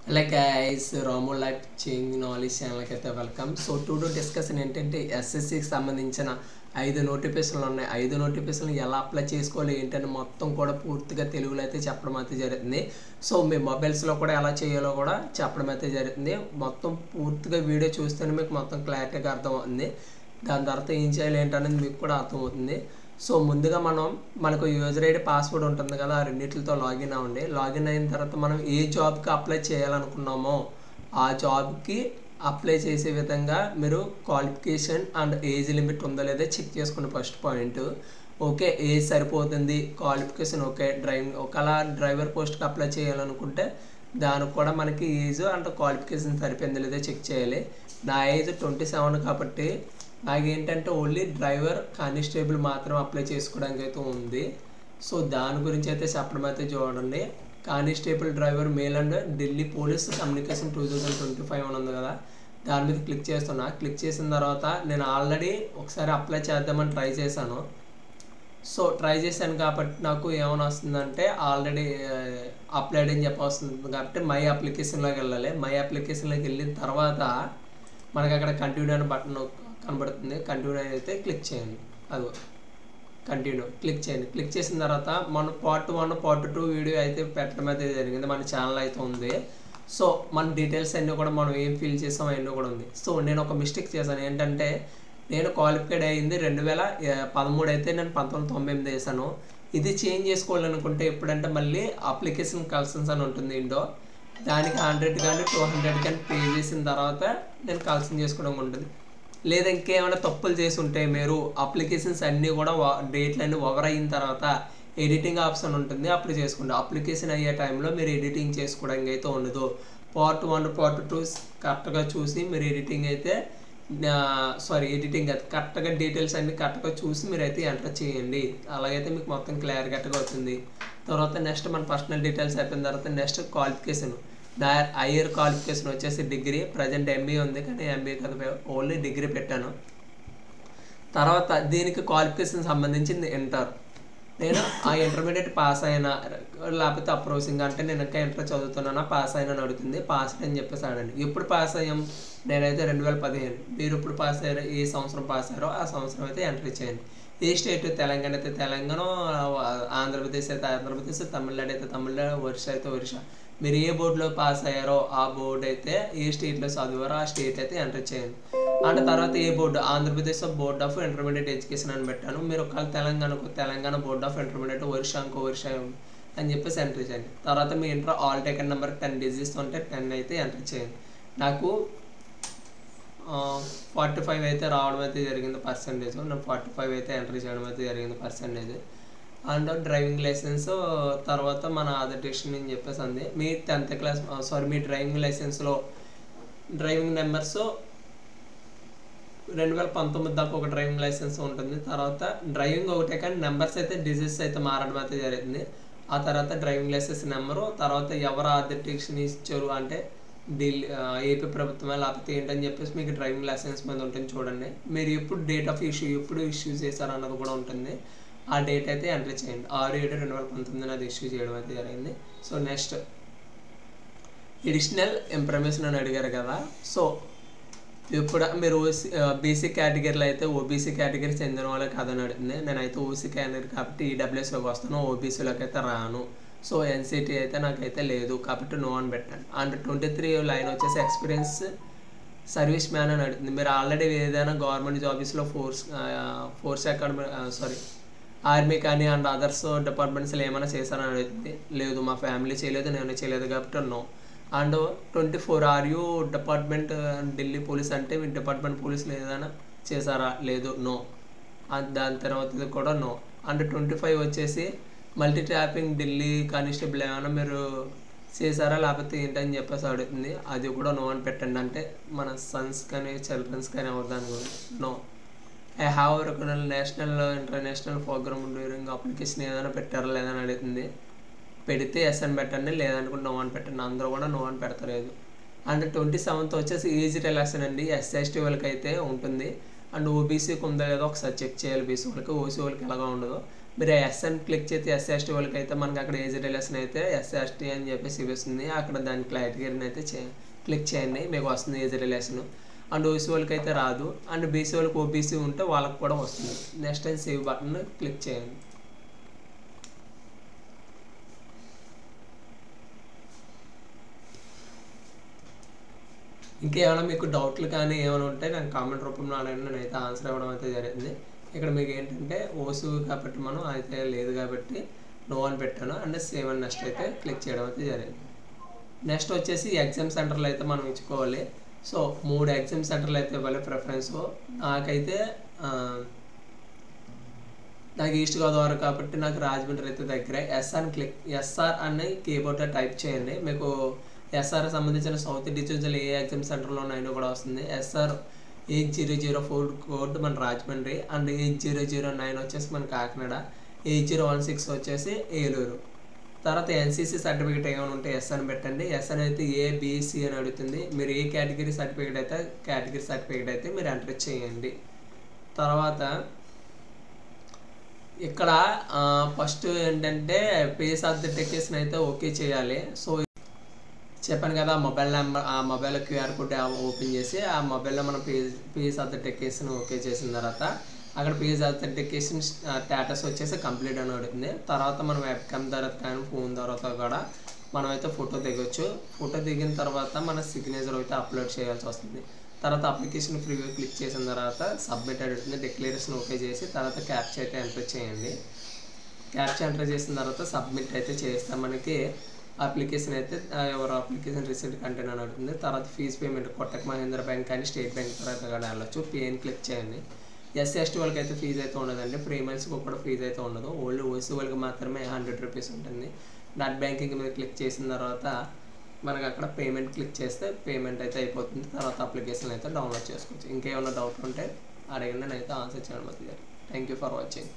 Hello guys, Ramu Life Change Knowledge channel ki aithe welcome. So today discussion ఏంటంటే SSC కి సంబంధించిన 5 నోటిఫికేషన్లు ఉన్నాయి. 5 నోటిఫికేషన్లు ఎలా అప్లై చేసుకోవాలి ఏంటని మొత్తం కూడా పూర్తిగా తెలుగులో అయితే చెప్పడం అయితే జరుగుతుంది. సో మీ మొబైల్స్ లో కూడా ఎలా చేయాలో కూడా చెప్పడం అయితే జరుగుతుంది. మొత్తం పూర్తిగా వీడియో చూస్తేనే మీకు మొత్తం క్లారిటీగా అర్థమవుతుంది. దాని తర్వాత ఏం చేయాలి ఏంటనేది మీకు కూడా అర్థమవుతుంది. సో ముందుగా మనకు యూజర్ ఐడి పాస్వర్డ్ ఉంటుంది కదా, ఆ రెండిటితో లాగిన్ అవ్వండి. లాగిన్ అయిన తర్వాత మనం ఏ జాబ్కి అప్లై చేయాలనుకున్నామో ఆ జాబ్కి అప్లై చేసే విధంగా మీరు క్వాలిఫికేషన్ అండ్ ఏజ్ లిమిట్ ఉందో లేదో చెక్ చేసుకుని ఫస్ట్ పాయింట్. ఓకే, ఏజ్ సరిపోతుంది, క్వాలిఫికేషన్ ఓకే, ఒకవేళ డ్రైవర్ పోస్ట్కి అప్లై చేయాలనుకుంటే దానికి కూడా మనకి ఏజ్ అండ్ క్వాలిఫికేషన్ సరిపోయిందో లేదో చెక్ చేయాలి. నా ఏజ్ 27 కాబట్టి నాకేంటంటే ఓన్లీ డ్రైవర్ కానిస్టేబుల్ మాత్రం అప్లై చేసుకోవడానికి అయితే ఉంది. సో దాని గురించి అయితే చెప్పడం అయితే చూడండి. Constable driver male and Delhi police communication 2025 అని ఉంది కదా, దాని మీద క్లిక్ చేస్తున్నా. క్లిక్ చేసిన తర్వాత నేను ఆల్రెడీ ఒకసారి అప్లై చేద్దామని ట్రై చేశాను. సో ట్రై చేశాను కాబట్టి నాకు ఏమైనా వస్తుందంటే ఆల్రెడీ అప్లైడ్ అని చెప్పి వస్తుంది కాబట్టి మై అప్లికేషన్లోకి వెళ్ళాలి. మై అప్లికేషన్లోకి వెళ్ళిన తర్వాత మనకి అక్కడ కంటిన్యూ అనే బటన్ కనబడుతుంది. కంటిన్యూ అయితే క్లిక్ చేయండి. అది కంటిన్యూ క్లిక్ చేయండి. క్లిక్ చేసిన తర్వాత మన పార్ట్ 1 పార్ట్ 2 వీడియో అయితే పెట్టడం అయితే జరిగింది. మన ఛానల్ అయితే ఉంది. సో మన డీటెయిల్స్ అన్నీ కూడా మనం ఏం ఫిల్ చేసాం అవన్నీ కూడా ఉంది. సో నేను ఒక మిస్టేక్ చేశాను. ఏంటంటే నేను క్వాలిఫైడ్ అయ్యింది 2013 అయితే నేను 1998 చేశాను. ఇది చేంజ్ చేసుకోవాలనుకుంటే ఎప్పుడంటే మళ్ళీ అప్లికేషన్ కలెక్షన్స్ అని ఉంటుంది ఇండో, దానికి 100 కానీ 200 కానీ పే చేసిన తర్వాత నేను కలెక్షన్ చేసుకోవడం ఉంటుంది. లేదా ఇంకేమైనా తప్పులు చేసి ఉంటే మీరు అప్లికేషన్స్ అన్నీ కూడా డేట్లు అన్నీ ఓవర్ అయిన తర్వాత ఎడిటింగ్ ఆప్షన్ ఉంటుంది, అప్పుడు చేసుకోండి. అప్లికేషన్ అయ్యే టైంలో మీరు ఎడిటింగ్ చేసుకోవడానికి అయితే ఉండదు. పార్ట్ 1 పార్ట్ 2 కరెక్ట్గా చూసి మీరు ఎడిటింగ్ అయితే ఎడిటింగ్ అది కరెక్ట్గా డీటెయిల్స్ అన్ని కరెక్ట్గా చూసి మీరు అయితే ఎంటర్ చేయండి. అలాగైతే మీకు మొత్తం క్లియర్గా అవుతుంది. తర్వాత నెక్స్ట్ మన పర్సనల్ డీటెయిల్స్ అయిపోయిన తర్వాత నెక్స్ట్ క్వాలిఫికేషన్. నా హైయర్ క్వాలిఫికేషన్ వచ్చేసి డిగ్రీ, ప్రజెంట్ ఎంబీఏ ఉంది కానీ ఎంబీఏ కదా ఓన్లీ డిగ్రీ పెట్టాను. తర్వాత దీనికి క్వాలిఫికేషన్ సంబంధించింది ఇంటర్. నేను ఆ ఇంటర్మీడియట్ పాస్ అయినా లేకపోతే అప్రోసింగ్ అంటే నేను ఇంకా ఇంటర్ చదువుతున్నానా పాస్ అయినా అడుగుతుంది. పాస్ అని చెప్పేసి ఆడండి. ఎప్పుడు పాస్ అయ్యాం? నేనైతే 2015. మీరు ఇప్పుడు పాస్ అయ్యారో ఏ సంవత్సరం పాస్ అయ్యారో ఆ సంవత్సరం అయితే ఎంట్రీ చేయండి. ఏ స్టేట్? తెలంగాణ అయితే తెలంగాణ, ఆంధ్రప్రదేశ్ అయితే ఆంధ్రప్రదేశ్, తమిళనాడు అయితే తమిళనాడు, ఒరిస్సా అయితే ఒరిస్సా. మీరు ఏ బోర్డులో పాస్ అయ్యారో ఆ బోర్డు అయితే ఏ స్టేట్లో చదివారో ఆ స్టేట్ అయితే ఎంటర్ చేయండి. అంటే తర్వాత ఏ board? Andhra Pradesh board of intermediate education అని పెట్టాను. మీరు ఒకవేళ తెలంగాణకు Telangana board of intermediate, ఒరిస్సాకు Orissa అని చెప్పేసి ఎంటర్ చేయండి. తర్వాత మీ inter all taken number 10 digits ఉంటే 10 అయితే ఎంటర్ చేయండి. నాకు 45 అయితే రావడం అయితే జరిగింది పర్సెంటేజ్. నేను 45 అయితే ఎంటర్ చేయడం అయితే జరిగింది పర్సెంటేజ్. అండ్ డ్రైవింగ్ లైసెన్స్ తర్వాత మన ఆధార్ డిక్షన్ అని చెప్పేసి అంది. మీ 10th క్లాస్ మీ డ్రైవింగ్ లైసెన్స్లో డ్రైవింగ్ నెంబర్స్ 2019 దాకా ఒక డ్రైవింగ్ లైసెన్స్ ఉంటుంది. తర్వాత డ్రైవింగ్ ఒకటే కానీ నెంబర్స్ అయితే డిజిట్స్ అయితే మారడం అయితే జరిగింది. ఆ తర్వాత డ్రైవింగ్ లైసెన్స్ నెంబరు, తర్వాత ఎవరు ఆధార్ డిక్షన్ ఇచ్చారు అంటే ఏపీ ప్రభుత్వమే లేకపోతే ఏంటని చెప్పేసి మీకు డ్రైవింగ్ లైసెన్స్ మీద ఉంటుంది చూడండి. మీరు ఎప్పుడు డేట్ ఆఫ్ ఇష్యూ ఎప్పుడు ఇష్యూ చేశారు అన్నది కూడా ఉంటుంది. ఆ డేట్ అయితే ఎంటర్ చేయండి. 6/7/2019 అది ఇష్యూ చేయడం అయితే జరిగింది. సో నెక్స్ట్ ఎడిషనల్ ఇన్ఫర్మేషన్ అని అడిగారు కదా. సో ఇప్పుడు మీరు బీసీ కేటగిరీలో అయితే ఓబీసీ కేటగిరీ చెందిన వాళ్ళకి కాదని అడుగుతుంది. నేనైతే ఓసీ కేటగిరీ కాబట్టి ఈడబ్ల్యూఎస్లోకి వస్తాను, ఓబీసీలోకి అయితే రాను. సో ఎన్సిటీ అయితే నాకైతే లేదు కాబట్టి నో అని పెట్టాను. అండ్ 23 లైన్ వచ్చేసి ఎక్స్పీరియన్స్ సర్వీస్ మ్యాన్ అని అడుగుతుంది. మీరు ఆల్రెడీ ఏదైనా గవర్నమెంట్ జాబ్స్లో ఫోర్స్ అకాడమీ ఆర్మీ కానీ అండ్ అదర్స్ డిపార్ట్మెంట్స్లో ఏమైనా చేశారని అడుగుతుంది. లేదు, మా ఫ్యామిలీ చేయలేదు, నేను చేయలేదు కాబట్టి no. And 24 are you department Delhi police అంటే మీ డిపార్ట్మెంట్ పోలీసులు ఏదైనా చేశారా? లేదు, నో. దాని తర్వాత కూడా నో. అండ్ 25 వచ్చేసి మల్టీ ట్యాపింగ్ ఢిల్లీ కానిస్టేబుల్ ఏమైనా మీరు చేశారా లేకపోతే ఏంటని చెప్పేసి అడుగుతుంది. అది కూడా నో అని పెట్టండి. అంటే మన సన్స్ కానీ చిల్డ్రన్స్ కానీ దాని గురించి no. I have recognized national international program during application ఏదైనా పెట్టారా లేదని అడుగుతుంది. పెడితే ఎస్ అని పెట్టండి, లేదనుకుంటే నో అని పెట్టండి. అందరూ కూడా నో అని పెడతలేదు. అండ్ 27th వచ్చేసి ఏజ్ రిలాక్షన్ అండి. ఎస్సీ వాళ్ళకి అయితే ఉంటుంది. అండ్ ఓబీసీకి ఉందో లేదో ఒకసారి చెక్ చేయాలి. బీసీ వాళ్ళకి, ఓసీ వాళ్ళకి ఎలాగా ఉండదు. మీరు ఎస్ అని క్లిక్ చేస్తే ఎస్సీ ఎస్టీ వాళ్ళకి అయితే మనకి అక్కడ ఏజ్ రిలేషన్ అయితే ఎస్సీ ఎస్టీ అని చెప్పేసి చూపిస్తుంది. అక్కడ దాని కేటగిరీని అయితే క్లిక్ చేయండి, మీకు వస్తుంది ఏజ్ రిలేషన్. అండ్ ఓసీ వాళ్ళకి అయితే రాదు. అండ్ బీసీ వాళ్ళకి ఓబీసీ ఉంటే వాళ్ళకి కూడా వస్తుంది. Next time save button click చేయండి. ఇంకేమైనా మీకు డౌట్లు కానీ ఏమైనా ఉంటే నాకు కామెంట్ రూపంలో అడగండి, నేనైతే ఆన్సర్ ఇవ్వడం అయితే జరిగింది. ఇక్కడ మీకు ఏంటంటే ఓసు కాబట్టి మనం అయితే లేదు కాబట్టి నో అని పెట్టాను. అండ్ సేవ్ అండ్ నెక్స్ట్ అయితే క్లిక్ చేయడం అయితే జరిగింది. నెక్స్ట్ వచ్చేసి ఎగ్జామ్ సెంటర్లు అయితే మనం ఇచ్చుకోవాలి. సో 3 ఎగ్జామ్ సెంటర్లు అయితే ఇవ్వాలి ప్రిఫరెన్స్. నాకైతే నాకు ఈస్ట్ గోదావరి కాబట్టి నాకు రాజమండ్రి అయితే దగ్గరే. ఎస్ఆర్ అని కీబోర్డ్లో టైప్ చేయండి. మీకు ఎస్ఆర్ సంబంధించిన సౌత్ డివిజన్లో ఏ ఎగ్జామ్ సెంటర్లో ఉన్నాయో కూడా వస్తుంది. ఎస్ఆర్ 8004 కోడ్ మన రాజమండ్రి. అండ్ 8009 వచ్చేసి మన కాకినాడ. 8016 వచ్చేసి ఏలూరు. తర్వాత ఎన్సీసీ సర్టిఫికేట్ ఏమైనా ఉంటే ఎస్ అని పెట్టండి. ఎస్ అని అయితే ఏబిసి అని అడుగుతుంది. మీరు ఏ కేటగిరీ సర్టిఫికేట్ అయితే మీరు ఎంటర్ చేయండి. తర్వాత ఇక్కడ ఫస్ట్ ఏంటంటే పేజ్ అథెంటికేషన్ అయితే ఓకే చేయాలి. సో చెప్పాను కదా, మొబైల్ నెంబర్ ఆ మొబైల్ క్యూఆర్ కోడ్ ఓపెన్ చేసి ఆ మొబైల్లో మనం పేజ్ అథెంటికేషన్ ఓకే చేసిన తర్వాత అక్కడ పేజ్ అథెంటికేషన్ స్టేటస్ వచ్చేసి కంప్లీట్ అని అడుగుతుంది. తర్వాత మనం వెబ్కామ్ తర్వాత కానీ ఫోన్ తర్వాత కూడా మనమైతే ఫోటో దిగొచ్చు. ఫోటో దిగిన తర్వాత మన సిగ్నేచర్ అయితే అప్లోడ్ చేయాల్సి వస్తుంది. తర్వాత అప్లికేషన్ ప్రివ్యూ క్లిక్ చేసిన తర్వాత సబ్మిట్ అడుగుతుంది. డిక్లరేషన్ ఓకే చేసి తర్వాత క్యాప్చా అయితే ఎంటర్ చేయండి. క్యాప్చా ఎంటర్ చేసిన తర్వాత సబ్మిట్ అయితే చేస్తాం. మనకి అప్లికేషన్ అయితే ఎవరు అప్లికేషన్ రిసీవ్డ్ కంటెంట్ అని అడుగుతుంది. తర్వాత ఫీజు పేమెంట్ కొట్టక్ మహేంద్ర బ్యాంక్ కానీ స్టేట్ బ్యాంక్ తర్వాత కూడా వెళ్ళొచ్చు. పేని క్లిక్ చేయండి. ఎస్సీ ఎస్టీ వాళ్ళకి అయితే ఫీజు అయితే ఉండదండి. ప్రీమియర్స్కి కూడా ఫీజు అయితే ఉండదు. ఓన్లీ ఓసీ వాళ్ళకి మాత్రమే 100 రూపీస్ ఉంటుంది. నెట్ బ్యాంకింగ్ మీద క్లిక్ చేసిన తర్వాత మనకు అక్కడ పేమెంట్ క్లిక్ చేస్తే పేమెంట్ అయితే అయిపోతుంది. తర్వాత అప్లికేషన్ అయితే డౌన్లోడ్ చేసుకోవచ్చు. ఇంకేమైనా డౌట్ ఉంటే అడగండి, నేనైతే ఆన్సర్ చేయడం అవుతుంది. Thank you for watching.